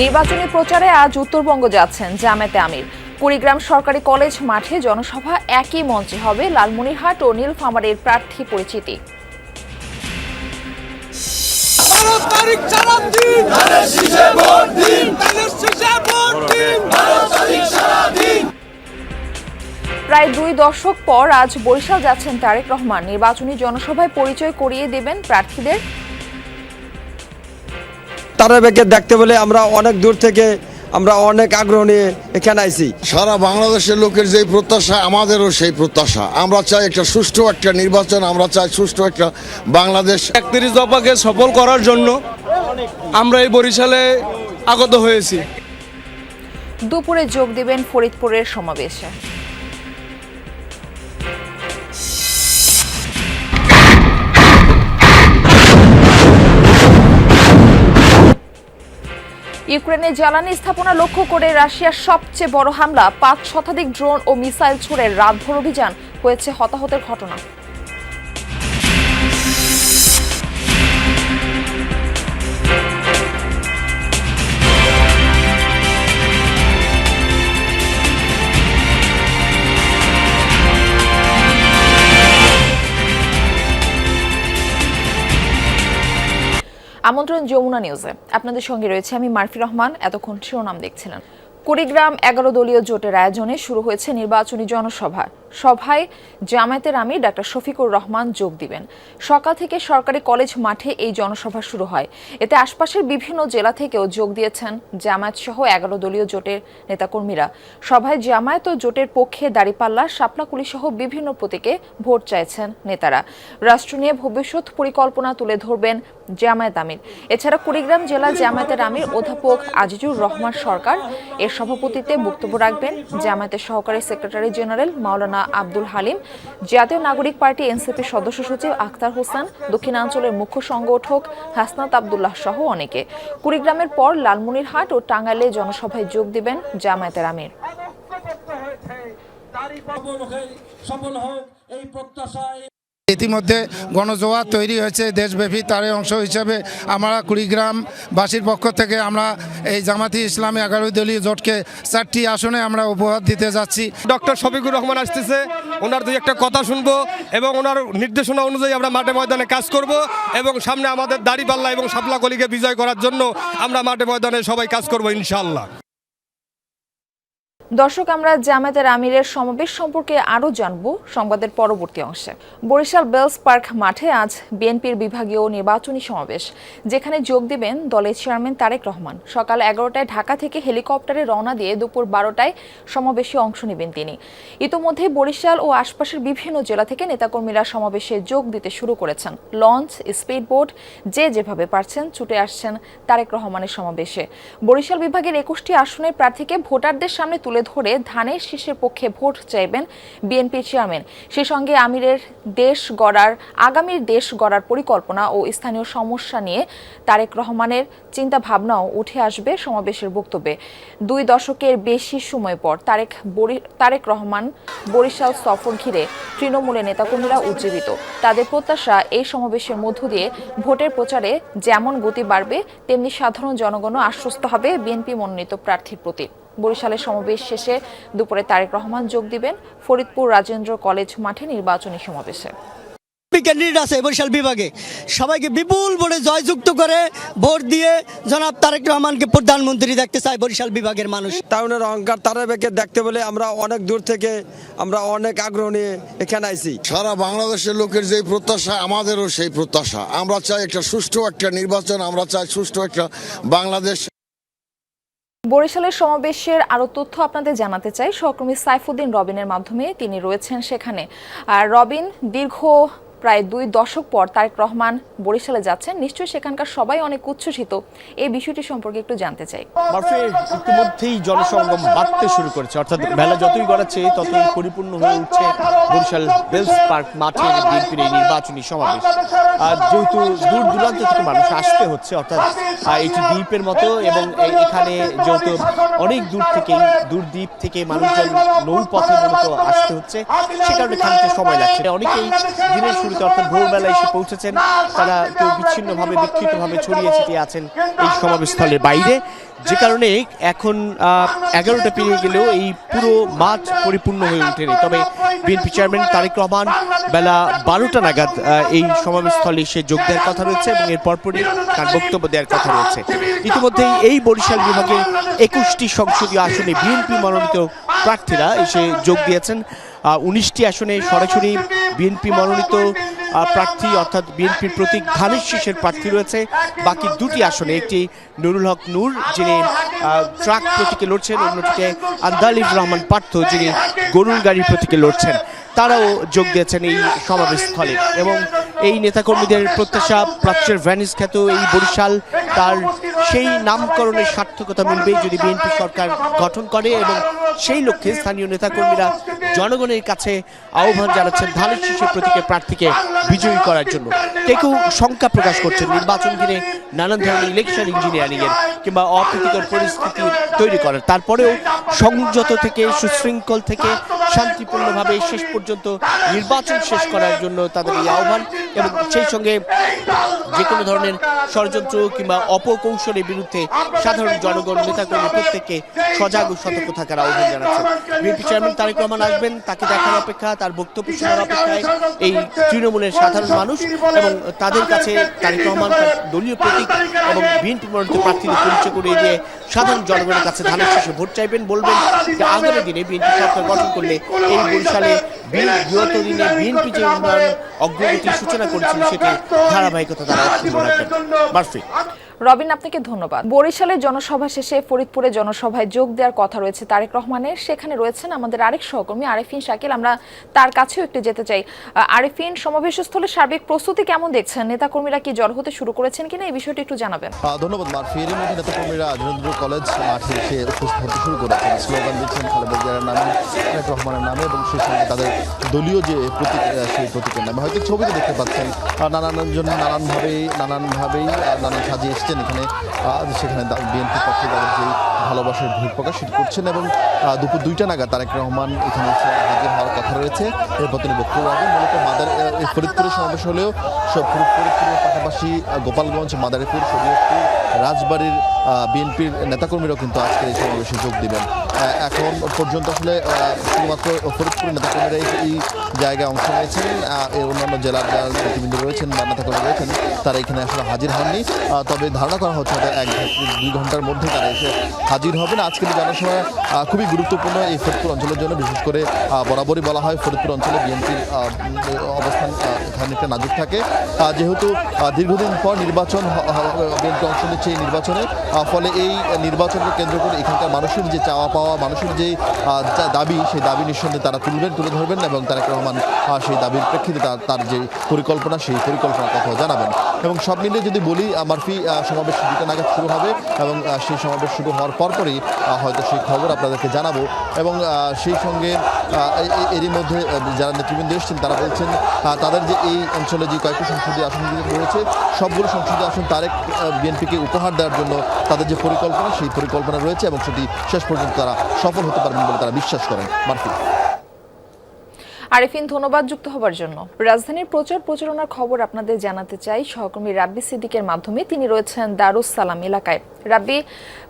নির্বাচনী প্রচারে আজ উত্তরবঙ্গ যাচ্ছেন জামায়াতে আমির। কুড়িগ্রাম সরকারি কলেজ মাঠে জনসভা, একই মঞ্চে হবে লালমনিরহাট ও নীলফামারীর প্রার্থী পরিচিতি। প্রায় 2 দশক পর আজ বরিশাল যাচ্ছেন তারেক রহমান। নির্বাচনী জনসভায় পরিচয় করিয়ে দেবেন প্রার্থীদের। তারেককে দেখতে বলে আমরা অনেক দূর থেকে আমরা অনেক আগ্রহ নিয়ে এখানে আইছি। সারা বাংলাদেশের লোকের যে প্রত্যাশা, আমাদেরও সেই প্রত্যাশা। আমরা চাই একটা সুষ্ঠু একটা নির্বাচন, আমরা চাই সুষ্ঠু একটা বাংলাদেশ। 31 দফাকে সফল করার জন্য আমরা এই বরিশালে আগত হয়েছি। দুপুরে যোগ দেবেন ফরিদপুরের সমাবেশে। ইউক্রেনে জ্বালানি স্থাপনা লক্ষ্য করে রাশিয়ার সবচেয়ে বড় হামলা। 5 শতাধিক ড্রোন ও মিসাইল ছুড়ে রাতভর অভিযান, হয়েছে হতাহতের ঘটনা। আমন্ত্রণ যমুনা নিউজে, আপনাদের সঙ্গে রয়েছে আমি মারফি রহমান। এতক্ষণ শিরোনাম দেখছিলেন। কুড়িগ্রাম 11 দলীয় জোটের আয়োজনে শুরু হয়েছে নির্বাচনী জনসভা। সভায় জামায়াতের আমির ডাক্তার শফিকুর রহমান যোগ দিবেন। সকাল থেকে সরকারি কলেজ মাঠে এই জনসভা শুরু হয়। এতে আশপাশের বিভিন্ন জেলা থেকেও যোগ দিয়েছেন জামায়াত সহ 11 দলীয় জোটের নেতাকর্মীরা। সভায় জামায়াত ও জোটের পক্ষে দাঁড়িপাল্লা, শাপলাকুলি সহ বিভিন্ন প্রতীকে ভোট চাইছেন নেতারা। রাষ্ট্র নিয়ে ভবিষ্যৎ পরিকল্পনা তুলে ধরবেন জামায়াত আমির। এছাড়া কুড়িগ্রাম জেলা জামায়াতের আমির অধ্যাপক আজিজুর রহমান সরকার এর সভাপতিত্বে বক্তব্য রাখবেন। জামায়াতের সহকারী সেক্রেটারি জেনারেল মাওলানা আব্দুল হালিম, জাতীয় নাগরিক পার্টি এনসিপির সদস্য সচিব আখতার হোসেন, দক্ষিণাঞ্চলের মুখ্য সংগঠক হাসনাত আব্দুল্লাহ সহ অনেকে। কুড়িগ্রামের পর লালমনিরহাট ও টাঙ্গাইলে জনসভায় যোগ দিবেন জামায়াতের আমির। ইতিমধ্যে গণজোয়ার তৈরি হয়েছে দেশব্যাপী, তারই অংশ হিসাবে আমরা কুড়িগ্রামবাসীর পক্ষ থেকে আমরা এই জামাতি ইসলামী 11 দলীয় জোটকে 4টি আসনে আমরা উপহার দিতে যাচ্ছি। ডক্টর শফিকুর রহমান আসতেছে, ওনার 2-1টা কথা শুনবো এবং ওনার নির্দেশনা অনুযায়ী আমরা মাঠে ময়দানে কাজ করব এবং সামনে আমাদের দাড়িপাল্লা এবং শাপলাকলিকে বিজয় করার জন্য আমরা মাঠে ময়দানে সবাই কাজ করব ইনশাআল্লাহ। দর্শক, আমরা জামায়াতের আমিরের সমাবেশ সম্পর্কে আরও জানব সংবাদের পরবর্তী অংশে। বরিশাল বেলস পার্ক মাঠে আজ বিএনপির বিভাগীয় নির্বাচনী সমাবেশ, যেখানে যোগ দেবেন দলের চেয়ারম্যান তারেক রহমান। সকাল 11টায় ঢাকা থেকে হেলিকপ্টারে রওনা দিয়ে দুপুর 12টায় সমাবেশে অংশ নেবেন তিনি। ইতোমধ্যে বরিশাল ও আশপাশের বিভিন্ন জেলা থেকে নেতাকর্মীরা সমাবেশে যোগ দিতে শুরু করেছেন। লঞ্চ, স্পিডবোট, যে যেভাবে পারছেন ছুটে আসছেন তারেক রহমানের সমাবেশে। বরিশাল বিভাগের 21টি আসনের প্রার্থীকে ভোটারদের সামনে তুলে ধরে ধানের শীষের পক্ষে ভোট চাইবেন বিএনপির চেয়ারম্যান। সেই সঙ্গে আমিরের আগামীর দেশ গড়ার পরিকল্পনা ও স্থানীয় সমস্যা নিয়ে তারেক রহমানের চিন্তা ভাবনাও উঠে আসবে সমাবেশের বক্তব্যে। 2 দশকের বেশি সময় পর তারেক রহমান বরিশাল সফর ঘিরে তৃণমূলের নেতাকর্মীরা উজ্জীবিত। তাদের প্রত্যাশা, এই সমাবেশের মধ্য দিয়ে ভোটের প্রচারে যেমন গতি বাড়বে, তেমনি সাধারণ জনগণও আশ্বস্ত হবে বিএনপি মনোনীত প্রার্থীর প্রতি। বরিশালের সমাবেশ শেষে দুপুরে তারেক রহমান যোগ দিবেন ফরিদপুর রাজেন্দ্র কলেজ মাঠে নির্বাচনী সমাবেশে। ক্যান্ডিডেট আছে বরিশাল বিভাগে, সবাইকে বিপুল ভোটে জয়যুক্ত করে ভোট দিয়ে জনাব তারেক রহমানকে প্রধানমন্ত্রী দেখতে চায় বরিশাল বিভাগের মানুষ। টাউনের অহংকার তারেককে দেখতে বলে আমরা অনেক দূর থেকে আমরা অনেক আগ্রহ নিয়ে এখানে আইছি। সারা বাংলাদেশের লোকের যে প্রত্যাশা, আমাদেরও সেই প্রত্যাশা। আমরা চাই একটা সুষ্ঠু একটা নির্বাচন, আমরা চাই সুষ্ঠু একটা বাংলাদেশ। বরিশালের সমাবেশের আরো তথ্য আপনাদের জানাতে চাই সহকর্মী সাইফুদ্দিন রবিনের মাধ্যমে। তিনি রয়েছেন সেখানে। আর রবিন, দীর্ঘ প্রায় 2 দশক পর তারেক রহমান বরিশালে যাচ্ছেন, নিশ্চয়ই সেখানকার সবাই অনেক উচ্ছ্বসিত। এই বিষয়টি সম্পর্কে একটু জানতে চাই। ইতিমধ্যেই জনসমাগম বাড়তে শুরু করেছে, অর্থাৎ বেলা যতই গড়াচ্ছে ততই পরিপূর্ণ হয়ে উঠছে বরিশাল বেলস পার্ক মাঠের বিএনপির এই নির্বাচনী সমাবেশ। যেহেতু দূর দূরান্ত থেকে মানুষ আসতে হচ্ছে, অর্থাৎ এটি দ্বীপের মতো, এবং এখানে যেহেতু অনেক দূরদ্বীপ থেকে মানুষজন নৌপথে মূলত আসতে হচ্ছে, সে কারণে খানিকটা সময় লাগছে। অনেকেই দিনের শুরুতে অর্থাৎ ভোরবেলা এসে পৌঁছেছেন, তারা কেউ বিচ্ছিন্নভাবে বিক্ষিপ্তভাবে ছড়িয়ে ছিটিয়ে আছেন এই সমাবেশস্থলের বাইরে, যে কারণে এখন 11টা পেরিয়ে গেলেও এই পুরো মাঠ পরিপূর্ণ হয়ে ওঠেনি। তবে বিএনপি চেয়ারম্যান তারেক রহমান বেলা 12টা নাগাদ এই সমাবেশস্থলে এসে যোগ দেওয়ার কথা রয়েছে এবং এর পরপরই তার বক্তব্য দেওয়ার কথা রয়েছে। ইতিমধ্যেই এই বরিশাল বিভাগের 21টি সংসদীয় আসনে বিএনপি মনোনীত প্রার্থীরা এসে যোগ দিয়েছেন। 19টি আসনে সরাসরি বিএনপি মনোনীত প্রার্থী অর্থাৎ বিএনপির প্রতীক ধানের শীষের প্রার্থী রয়েছে। বাকি 2টি আসনে, একটি নুরুল হক নূর যিনি ট্রাক প্রতীকে লড়ছেন, অন্যটিকে আন্দালিব রহমান পার্থ যিনি গরুর গাড়ির প্রতীকে লড়ছেন, তারাও যোগ দিয়েছেন এই সমাবেশস্থলে। এবং এই নেতাকর্মীদের প্রত্যাশা প্রাচ্যের ভ্যানিস খ্যাত এই বরিশাল তার সেই নামকরণের সার্থকতা মিলবে যদি বিএনপি সরকার গঠন করে, এবং সেই লক্ষ্যে স্থানীয় নেতাকর্মীরা জনগণের কাছে আহ্বান জানাচ্ছেন ধানের শীষের প্রতীকের প্রার্থীকে বিজয়ী করার জন্য। কেউ শঙ্কা প্রকাশ করছেন নির্বাচন ঘিরে নানান ধরনের ইলেকশন ইঞ্জিনিয়ারিং এর কিংবা অপ্রীতিকর পরিস্থিতি তৈরি করার। তারপরেও সংযত থেকে সুশৃঙ্খল থেকে শান্তিপূর্ণভাবে শেষ পর্যন্ত নির্বাচন শেষ করার জন্য তাদের এই আহ্বান, এবং সেই সঙ্গে যে কোনো ধরনের ষড়যন্ত্র কিংবা অপকৌশলের বিরুদ্ধে সাধারণ জনগণ নেতাকর্মী প্রত্যেককে সজাগ ও সতর্ক থাকার আহ্বান জানাচ্ছেন। বিএনপি চেয়ারম্যান তারেক রহমান আসবেন, তাকে দেখার অপেক্ষা, তার বক্তব্য শোনার অপেক্ষায় এই তৃণমূলের সাধারণ মানুষ, এবং তাদের কাছে তারেক রহমান তার দলীয় প্রতীক এবং বিএনপি মনোনীত প্রার্থীদের পরিচয় করিয়ে দিয়ে সাধারণ জনগণের কাছে ধানের শীষে ভোট চাইবেন, বলবেন যে আগামী দিনে বিএনপি সরকার গঠন করলে এই বরিশালে বিগত দিনে বিএনপি যে উন্নয়ন অগ্রগতির সূচনা করেছিল সেটি ধারাবাহিকতা তারা অক্ষুণ্ণ রাখবেন। মারফি। রবিন, আপনাকে ধন্যবাদ। বরিশালের জনসভা শেষে ফরিদপুরে জনসভায় যোগ দেওয়ার কথা রয়েছে তারেক রহমানের। সেখানে রয়েছেন আমাদের আরেক সহকর্মী আরিফিন শাকিল, আমরা তার কাছেও একটু যেতে চাই। আরিফিন, সমাবেশস্থলে সার্বিক প্রস্তুতি কেমন দেখছেন? নেতাকর্মীরা কি জড়ো হতে শুরু করেছেন কিনা এই বিষয়টি একটু জানাবেন। ধন্যবাদ মারফি। এর মধ্যে নেতাকর্মীরা নরেন্দ্র কলেজ মাঠে এসে উপস্থিত হতে শুরু করেছেন, স্লোগান দিচ্ছেন খালেদা জিয়ার নামে, তারেক রহমানের নামে, এবং সেই সঙ্গে তাদের দলীয় যে প্রতীক সেই প্রতীকের নামে। হয়তো ছবিতে দেখতে পাচ্ছেন নানানজন নানানভাবেই নানান সাজিয়ে এসছেন এখানে। সেখানে বিএনপির পক্ষে তাদের যে ভালোবাসার ভিড় প্রকাশ সেটি করছেন, এবং দুপুর 2টা নাগাদ তারেক রহমান এখানে হাজির হওয়ার কথা রয়েছে। এরপর তিনি বক্তব্য রাখবেন। মূলত ফরিদপুরের সমাবেশ হলেও ফরিদপুরের পাশাপাশি গোপালগঞ্জ, মাদারীপুর, শরীয়তপুর, রাজবাড়ির বিএনপির নেতাকর্মীরাও কিন্তু আজকের এই সমাবেশে যোগ দিবেন। এখন পর্যন্ত আসলে শুধুমাত্র ফরিদপুরের নেতাকর্মীরা এই জায়গায় অংশ নিয়েছেন। অন্যান্য জেলার যারা নেতৃবৃন্দ রয়েছেন বা নেতাকর্মী রয়েছেন তারা এখানে আসলে হাজির হননি। তবে ধারণা করা হচ্ছে হয়তো 1-2 ঘন্টার মধ্যে তারা এসে হাজির হবেন। আজকের জনসভা খুবই গুরুত্বপূর্ণ এই ফরিদপুর অঞ্চলের জন্য। বিশেষ করে বরাবরই বলা হয় ফরিদপুর অঞ্চলে বিএনপির অবস্থান খানিকটা নাজুক থাকে, যেহেতু দীর্ঘদিন পর নির্বাচন বিএনপি অংশ নিচ্ছে এই নির্বাচনে। ফলে এই নির্বাচনকে কেন্দ্র করে এখানকার মানুষের যে চাওয়া পাওয়া, মানুষের যে দাবি, সেই দাবি নিঃসন্দেহে তারা তুলে ধরবেন, এবং তারেক রহমান সেই দাবির প্রেক্ষিতে তার যে পরিকল্পনা সেই পরিকল্পনার কথা জানাবেন। এবং সব মিলিয়ে যদি বলি মারফি, সমাবেশ 2টা নাগাদ শুরু হবে, এবং সেই সমাবেশ শুরু হওয়ার পরপরই হয়তো সেই খবর আপনাদেরকে জানাবো। এবং সেই সঙ্গে এরই মধ্যে যারা নেতৃবৃন্দ এসেছেন তারা বলছেন তাদের যে এই অঞ্চলে যে কয়েকটি সংসদীয় আসন রয়েছে সবগুলো সংসদীয় আসন তারেক বিএনপিকে উপহার দেওয়ার জন্য তাদের যে পরিকল্পনা সেই পরিকল্পনা রয়েছে, এবং সেটি শেষ পর্যন্ত তারা সফল হতে পারবেন বলে তারা বিশ্বাস করেন। মারফি। আরিফিন, ধন্যবাদ যুক্ত হবার জন্য। রাজধানীর প্রচারণার খবর আপনাদের জানাতে চাই সহকর্মী রাব্বি সিদ্দিকের মাধ্যমে। তিনি রয়েছেন দারুস সালাম এলাকায়। রাব্বি,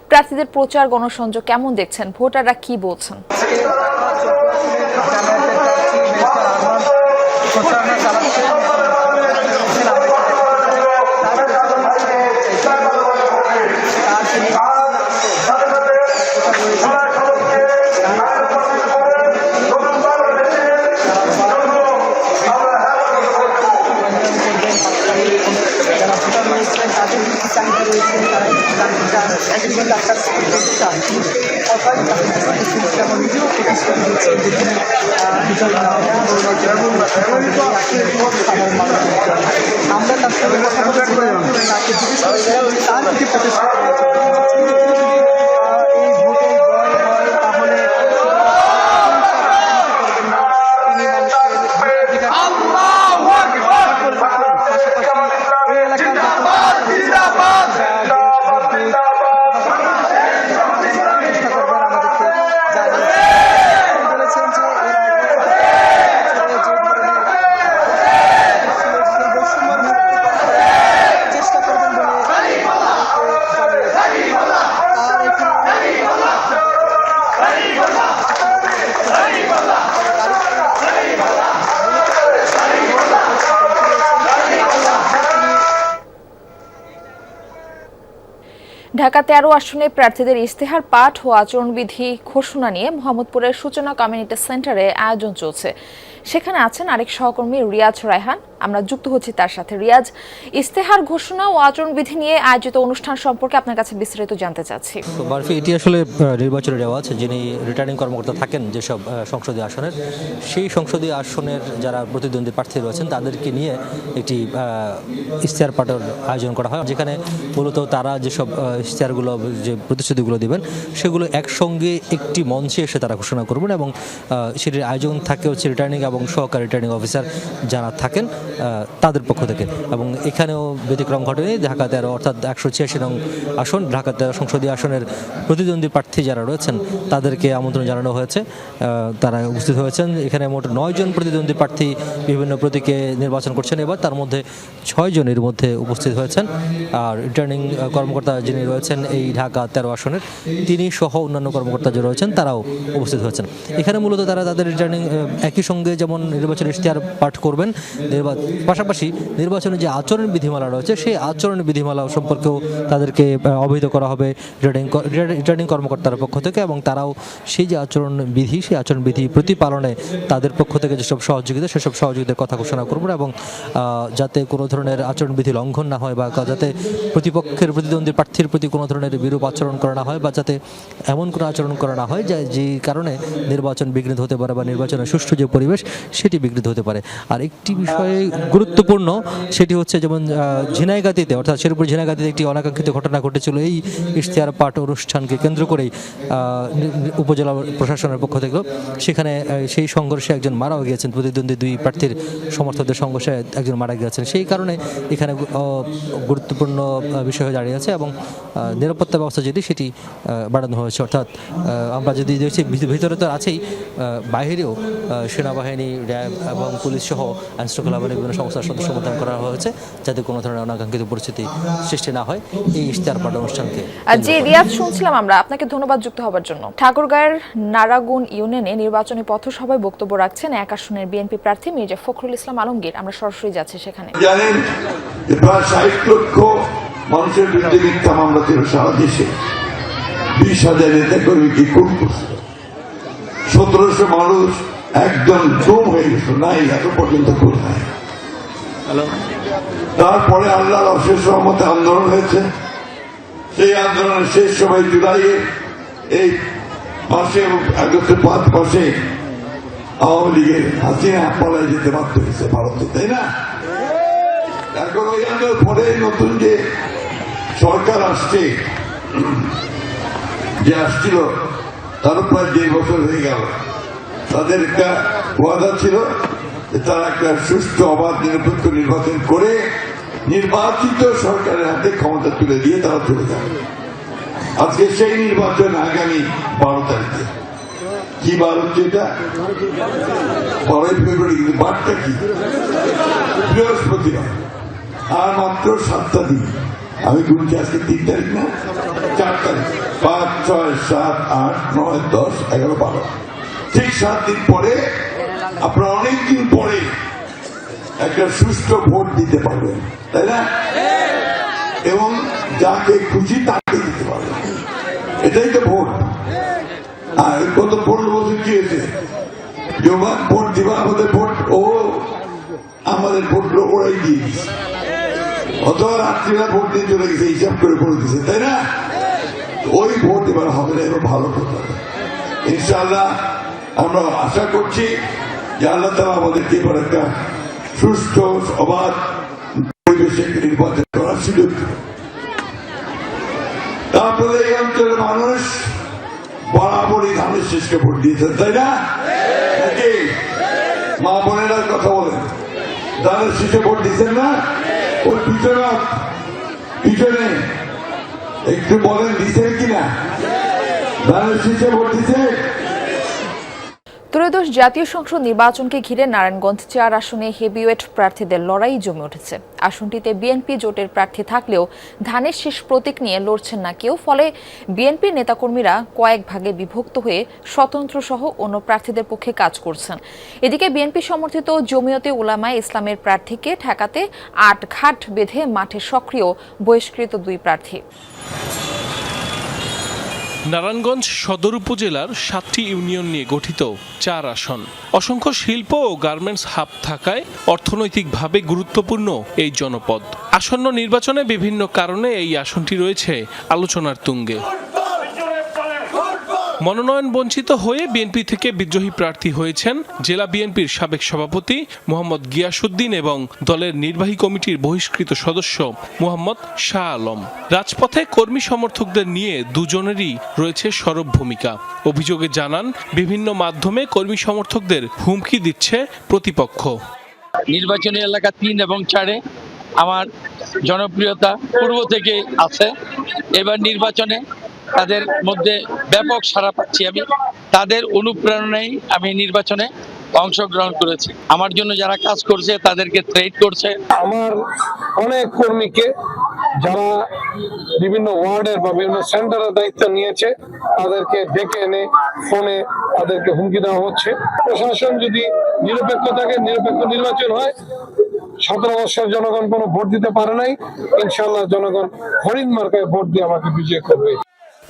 প্রার্থীদের প্রচার গণসংযোগ কেমন দেখছেন? ভোটাররা কি বলছেন? আমরা তার সাথে কথা বলেছিলাম, তাকে জিজ্ঞেস করেছিলাম তার কি প্রতিশ্রুতি এই ভোটে জয় হয় তাহলে তিনি মানুষের পাশাপাশি এই এলাকার ঢাকা 13 আসনে প্রার্থীদের ইশতেহার পাঠ ও আচরণবিধি ঘোষণা নিয়ে মোহাম্মদপুরের সূচনা কমিউনিটি সেন্টারে আয়োজন চলছে। সেখানে আছেন আরেক সহকর্মী রিয়াজ রায়হান। আমরা যুক্ত হচ্ছি তার সাথে। রিয়াজ, ইশতেহার ঘোষণা ও আচরণবিধি নিয়ে আয়োজিত অনুষ্ঠান সম্পর্কে আপনার কাছে বিস্তারিত জানতে চাচ্ছি। তো বারফি, এটি আসলে নির্বাচনের রেওয়াজ, যিনি রিটার্নিং কর্মকর্তা থাকেন যেসব সংসদীয় আসনের, সেই সংসদীয় আসনের যারা প্রতিদ্বন্দ্বী প্রার্থী রয়েছেন তাদেরকে নিয়ে একটি ইশতেহার পাঠের আয়োজন করা হয়, যেখানে মূলত তারা যেসব ইশতেহারগুলো, যে প্রতিশ্রুতিগুলো দেবেন, সেগুলো একসঙ্গে একটি মঞ্চে এসে তারা ঘোষণা করবেন এবং সেটির আয়োজন থাকে হচ্ছে রিটার্নিং এবং সহকারী রিটার্নিং অফিসার যারা থাকেন তাদের পক্ষ থেকে। এবং এখানেও ব্যতিক্রম ঘটেনি। ঢাকা 13 অর্থাৎ 186 নং আসন, ঢাকা 13 সংসদীয় আসনের প্রতিদ্বন্দ্বী প্রার্থী যারা রয়েছেন তাদেরকে আমন্ত্রণ জানানো হয়েছে, তারা উপস্থিত হয়েছেন। এখানে মোট 9 জন প্রতিদ্বন্দ্বী প্রার্থী বিভিন্ন প্রতীকে নির্বাচন করছেন এবার, তার মধ্যে 6 জনের মধ্যে উপস্থিত হয়েছেন। আর রিটার্নিং কর্মকর্তা যিনি রয়েছেন এই ঢাকা 13 আসনের, তিনি সহ অন্যান্য কর্মকর্তা যারা রয়েছেন তারাও উপস্থিত হয়েছেন। এখানে মূলত তারা তাদের রিটার্নিং একই সঙ্গে যেমন নির্বাচনের ইশতেহার পাঠ করবেন, পাশাপাশি নির্বাচনের যে আচরণ বিধিমালা রয়েছে সেই আচরণ বিধিমালা সম্পর্কেও তাদেরকে অবহিত করা হবে রিটার্নিং কর্মকর্তার পক্ষ থেকে, এবং তারাও সেই যে আচরণ বিধি, সেই আচরণ বিধি প্রতিপালনে তাদের পক্ষ থেকে যেসব সহযোগিতা, সেসব সহযোগিতার কথা ঘোষণা করবেন এবং যাতে কোনো ধরনের আচরণবিধি লঙ্ঘন না হয় বা যাতে প্রতিপক্ষের প্রতিদ্বন্দ্বী প্রার্থীর প্রতি কোনো ধরনের বিরূপ আচরণ করা না হয় বা যাতে এমন কোনো আচরণ করা না হয় যে কারণে নির্বাচন বিঘ্নিত হতে পারে বা নির্বাচনের সুষ্ঠু যে পরিবেশ সেটি বিঘ্নিত হতে পারে। আর একটি বিষয়ে গুরুত্বপূর্ণ, সেটি হচ্ছে যেমন ঝিনাইগাতিতে, অর্থাৎ শেরপুর ঝিনাইগাতিতে একটি অনাকাঙ্ক্ষিত ঘটনা ঘটেছিল এই ইশতেহার পাঠ অনুষ্ঠানকে কেন্দ্র করেই উপজেলা প্রশাসনের পক্ষ থেকে। সেখানে সেই সংঘর্ষে একজন মারাও গিয়েছেন, প্রতিদ্বন্দ্বী 2 প্রার্থীর সমর্থকদের সংঘর্ষে একজন মারা গিয়েছেন। সেই কারণে এখানে গুরুত্বপূর্ণ বিষয় হয়ে দাঁড়িয়েছে এবং নিরাপত্তা ব্যবস্থা যেটি সেটি বাড়ানো হয়েছে। অর্থাৎ আমরা যদি দেখছি ভিতরে তো আছেই, বাইরেও সেনাবাহিনী, র্যাব এবং পুলিশ সহ আইনশৃঙ্খলা বাহিনীর বিভিন্ন সংস্থার সদস্য মোতায়েন করা হয়েছে যাতে কোনো ধরনের অনাকাঙ্ক্ষিত পরিস্থিতি সৃষ্টি না হয় এই ইশতেহার পাঠ অনুষ্ঠানকে। জি রিয়াজ, শুনছিলাম আমরা, আপনাকে ধন্যবাদ যুক্ত হবার জন্য। ঠাকুরগাঁয়ের নারাগুন ইউনিয়নে নির্বাচনী পথসভায় বক্তব্য রাখছেন 1 আসনের বিএনপি প্রার্থী মির্জা ফখরুল ইসলাম আলমগীর। আমরা সরাসরি যাচ্ছি সেখানে। জানেন যে প্রায় 60 লক্ষ মানুষের বিরুদ্ধে মিথ্যা মামলা ছিল সারা দেশে, 20,000 নেতা কর্মীকে খুন করছিল, 1700 মানুষ একদম গুম হয়ে গেছিল, নাই এত পর্যন্ত খুন নাই। তারপরে আল্লাহর অশেষ রহমতে আন্দোলন হয়েছে। সেই আন্দোলনের শেষ সময় জুলাইয়ে এই মাসে এবং আগস্টের 5 মাসে আওয়ামী লীগের হাসিনা পালায় যেতে বাধ্য হয়েছে ভারতে, তাই না? এখন ওই আন্দোলনের পরে নতুন যে সরকার আসছে, যে আসছিল তারও প্রায় 1.5 বছর হয়ে গেল। তাদের একটা ওয়াদা ছিল যে তারা একটা সুষ্ঠু অবাধ নিরপেক্ষ নির্বাচন করে নির্বাচিত সরকারের হাতে ক্ষমতা তুলে দিয়ে তারা চলে যাবে। আজকে সেই নির্বাচন আগামী 12 তারিখে। কি বার হচ্ছে এটা? 12 ফেব্রুয়ারি। কিন্তু বারটা কি? বৃহস্পতিবার। আর মাত্র 7টা দিন। আমি গুনছি, আজকে 3 তারিখ না, 4 তারিখ, 5, 6, 7, 8, 9, 10, 11, 12, ঠিক 7 দিন পরে আপনারা অনেকদিন পরে একটা সুষ্ঠু ভোট দিতে পারবেন, তাই না? এবং যাকে খুশি তাকে দিতে পারবেন, এটাই তো ভোট। আর গত 15 বছর কি হয়েছে? ভোট দিবা, আমাদের ভোট, আমাদের ভোটগুলো ওরাই দিয়ে দিচ্ছে, অথবা রাত্রিরা ভোট দিয়ে চলে গেছে, হিসাব করে করে দিচ্ছে, তাই না? ওই ভোট এবার হবে না, এবার ভালো ভোট হবে ইনশাআল্লাহ। আমরা আশা করছি যে আল্লাহ তাআলা আমাদেরকে এবার একটা সুষ্ঠু অবাধ পরিবেশে নির্বাচন করার সুযোগ দেবে। তারপরে এই অঞ্চলের মানুষ বরাবরই ধানের শেষকে ভোট দিয়েছেন, তাই না? নাকি মা বোনেরা কথা বলেন, ধানের শেষে ভোট দিচ্ছেন না? ওই পিছনে একটু বলেন দিচ্ছেন কিনা? ধানের শেষে ভোট দিচ্ছে। ত্রয়োদশ জাতীয় সংসদ নির্বাচনকে ঘিরে নারায়ণগঞ্জ 4 আসনে হেভিওয়েট প্রার্থীদের লড়াই জমে উঠেছে। আসনটিতে বিএনপি জোটের প্রার্থী থাকলেও ধানের শীষ প্রতীক নিয়ে লড়ছেন না কেউ, ফলে বিএনপির নেতাকর্মীরা কয়েক ভাগে বিভক্ত হয়ে স্বতন্ত্র সহ অন্য প্রার্থীদের পক্ষে কাজ করছেন। এদিকে বিএনপি সমর্থিত জমিয়তে উলামায়ে ইসলামের প্রার্থীকে ঠেকাতে 8 ঘাট বেঁধে মাঠে সক্রিয় বহিষ্কৃত 2 প্রার্থী। নারায়ণগঞ্জ সদর উপজেলার 7টি ইউনিয়ন নিয়ে গঠিত 4 আসন। অসংখ্য শিল্প ও গার্মেন্টস হাব থাকায় অর্থনৈতিকভাবে গুরুত্বপূর্ণ এই জনপদ। আসন্ন নির্বাচনে বিভিন্ন কারণে এই আসনটি রয়েছে আলোচনার তুঙ্গে। মনোনয়ন বঞ্চিত হয়ে বিএনপি থেকে বিদ্রোহী প্রার্থী হয়েছেন জেলা বিএনপির সাবেক সভাপতি মোহাম্মদ গিয়াসউদ্দিন এবং দলের নির্বাহী কমিটির বহিষ্কৃত সদস্য মোহাম্মদ শাহ আলম। রাজপথে কর্মী সমর্থকদের নিয়ে দুজনেরই রয়েছে সরব ভূমিকা। অভিযোগে জানান, বিভিন্ন মাধ্যমে কর্মী সমর্থকদের হুমকি দিচ্ছে প্রতিপক্ষ। নির্বাচনী এলাকা 3 এবং 4-এ আমার জনপ্রিয়তা পূর্ব থেকে আছে। এবার নির্বাচনে তাদের মধ্যে ব্যাপক সাড়া পাচ্ছি। আমি তাদের অনুপ্রেরণায় আমি নির্বাচনে অংশগ্রহণ করেছি। আমার জন্য যারা কাজ করছে তাদেরকে থ্রেট করছে। আমার অনেক কর্মীকে যারা বিভিন্ন ওয়ার্ডের বা বিভিন্ন সেন্টারের দায়িত্ব নিয়েছে তাদেরকে ডেকে এনে ফোনে তাদেরকে হুমকি দেওয়া হচ্ছে। প্রশাসন যদি নিরপেক্ষ থাকে, নিরপেক্ষ নির্বাচন হয়, 17 বছর জনগণ কোনো ভোট দিতে পারে নাই, ইনশাআল্লাহ জনগণ হরিণ মার্কায় ভোট দিয়ে আমাকে বিজয় করবে।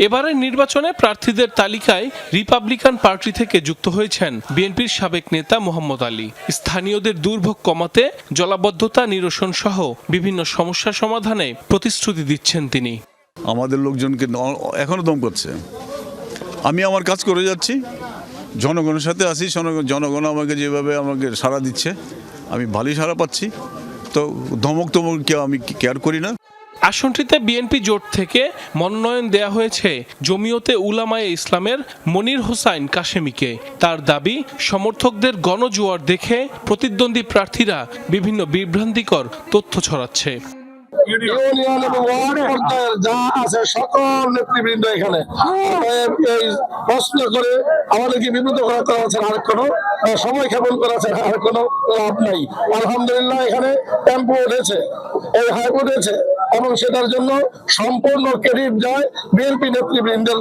এবারের নির্বাচনে প্রার্থীদের তালিকায় রিপাবলিকান পার্টি থেকে যুক্ত হয়েছেন বিএনপির সাবেক নেতা মোহাম্মদ আলী। স্থানীয়দের দুর্ভোগ কমাতে জলাবদ্ধতা নিরসন সহ বিভিন্ন সমস্যা সমাধানে প্রতিশ্রুতি দিচ্ছেন তিনি। আমাদের লোকজনকে এখনো দম করছে। আমি আমার কাজ করে যাচ্ছি, জনগণের সাথে আছি। জনগণ আমাকে যেভাবে আমাকে সাড়া দিচ্ছে, আমি ভালোই সাড়া পাচ্ছি। তো ধমক আমি কেয়ার করি না। আসনটিতে বিএনপি জোট থেকে মনোনয়ন দেয়া হয়েছে জমিয়তে উলামায়ে ইসলামের মনির হোসাইন কাশেমিকে। তার দাবি, সমর্থকদের গণজোয়ার দেখে প্রতিদ্বন্দ্বী প্রার্থীরা বিভিন্ন বিভ্রান্তিকর তথ্য ছড়াচ্ছে। ইউনিয়ন এবং ওয়ার্ড পর্যায়ের যা আছে সকল নেতৃবৃন্দ এখানে এই প্রশ্ন করে আমাদেরকে বিব্রত করা আছে, আর কোনো সময় ক্ষেপণ করা আছে, আর কোনো লাভ নাই। আলহামদুলিল্লাহ এখানে টেম্পো উঠেছে, এই হাই উঠেছে এবং সেটার জন্য সম্পূর্ণ ক্রেডিট যায় বিএনপি নেতৃবৃন্দের।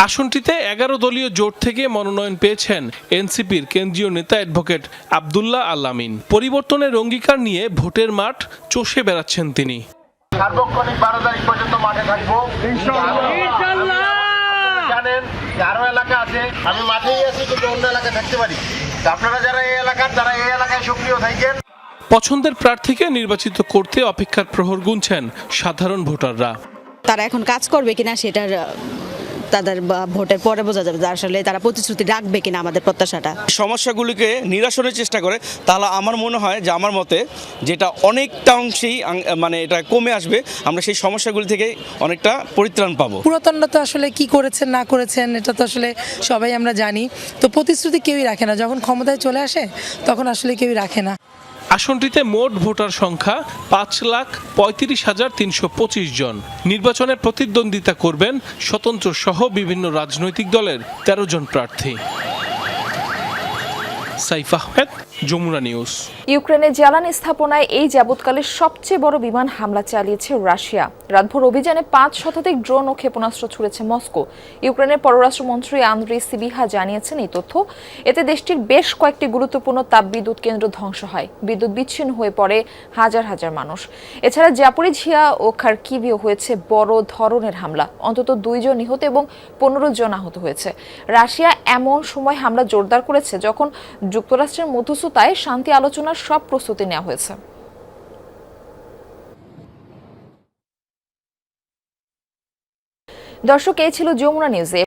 আসনটিতে 11 দলীয় জোট থেকে মনোনয়ন পেয়েছেন এনসিপির কেন্দ্রীয় নেতা অ্যাডভোকেট আব্দুল্লাহ আল আমিন। পরিবর্তনের অঙ্গীকার নিয়ে ভোটের মাঠ চষে বেড়াচ্ছেন তিনি। সার্বক্ষণিক 12 তারিখ পর্যন্ত মাঠে থাকবো জানেন, আরো এলাকা আছে, আমি মাঠেই আছি কিন্তু অন্য এলাকায় থাকতে পারি। আপনারা যারা এই এলাকার, তারা এই এলাকায় সক্রিয় থাকেন। পছন্দের প্রার্থীকে নির্বাচিত করতে অপেক্ষার প্রহর গুনছেন সাধারণ ভোটাররা। তারা এখন কাজ করবে কিনা সেটার তাদের ভোটের পরে বোঝা যাবে, আসলে তারা প্রতিশ্রুতি রাখবে কিনা আমাদের প্রত্যাশাটা। সমস্যাগুলিকে নিরসনের চেষ্টা করে, তাহলে আমার মনে হয় যে আমার মতে যেটা অনেকটা অংশেই মানে এটা কমে আসবে, আমরা সেই সমস্যাগুলি থেকে অনেকটা পরিত্রাণ পাবো। পুরাতনরা তো আসলে কি করেছেন না করেছেন এটা তো আসলে সবাই আমরা জানি। তো প্রতিশ্রুতি কেউই রাখে না, যখন ক্ষমতায় চলে আসে তখন আসলে কেউই রাখে না। আসনটিতে মোট ভোটার সংখ্যা 5,35,325 জন। নির্বাচনে প্রতিদ্বন্দ্বিতা করবেন স্বতন্ত্র সহ বিভিন্ন রাজনৈতিক দলের 13 জন প্রার্থী। সাইফ আহমেদ, যমুনা নিউজ। ইউক্রেনের জ্বালানি স্থাপনায় এই যাবৎকালের সবচেয়ে বড় বিমান হামলা চালিয়েছে রাশিয়া। রাতভর অভিযানে 5 শতাধিক ড্রোন ও ক্ষেপণাস্ত্র ছুড়েছে মস্কো। ইউক্রেনের পররাষ্ট্রমন্ত্রী আন্দ্রি সিবিহা জানিয়েছেন এই তথ্য। এতে দেশটির বেশ কয়েকটি গুরুত্বপূর্ণ তাপবিদ্যুৎ কেন্দ্র ধ্বংস হয়, বিদ্যুৎ বিচ্ছিন্ন হয়ে পড়ে হাজার হাজার মানুষ। এছাড়া জাপোরিঝিয়া ও খারকিভিও হয়েছে বড় ধরনের হামলা, অন্তত 2 জন নিহত এবং 15 জন আহত হয়েছে। রাশিয়া এমন সময় হামলা জোরদার করেছে যখন যুক্তরাষ্ট্রের মধ্যস্থতায় শান্তি আলোচনার সব প্রস্তুতি নেওয়া হয়েছে। দর্শক, এই ছিল যমুনা নিউজে।